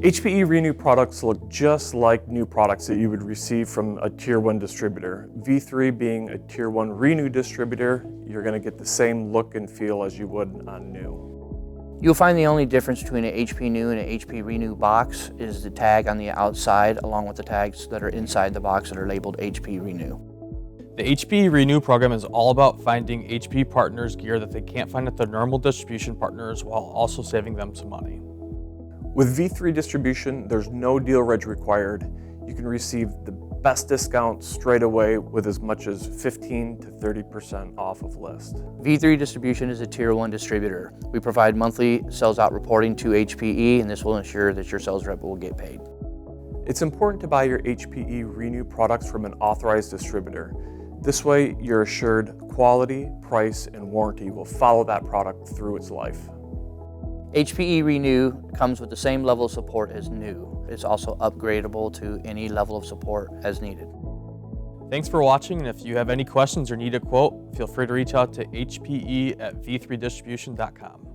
HPE Renew products look just like new products that you would receive from a Tier 1 distributor. V3 being a Tier 1 Renew distributor, you're going to get the same look and feel as you would on new. You'll find the only difference between an HP New and an HP Renew box is the tag on the outside, along with the tags that are inside the box that are labeled HP Renew. The HPE Renew program is all about finding HP partners gear that they can't find at their normal distribution partners while also saving them some money. With V3 distribution, there's no deal reg required. You can receive the best discounts straight away with as much as 15 to 30% off of list. V3 Distribution is a Tier 1 distributor. We provide monthly sales out reporting to HPE, and this will ensure that your sales rep will get paid. It's important to buy your HPE Renew products from an authorized distributor. This way, you're assured quality, price, and warranty will follow that product through its life. HPE Renew comes with the same level of support as new. It's also upgradable to any level of support as needed. Thanks for watching, and if you have any questions or need a quote, feel free to reach out to hpe@v3distribution.com.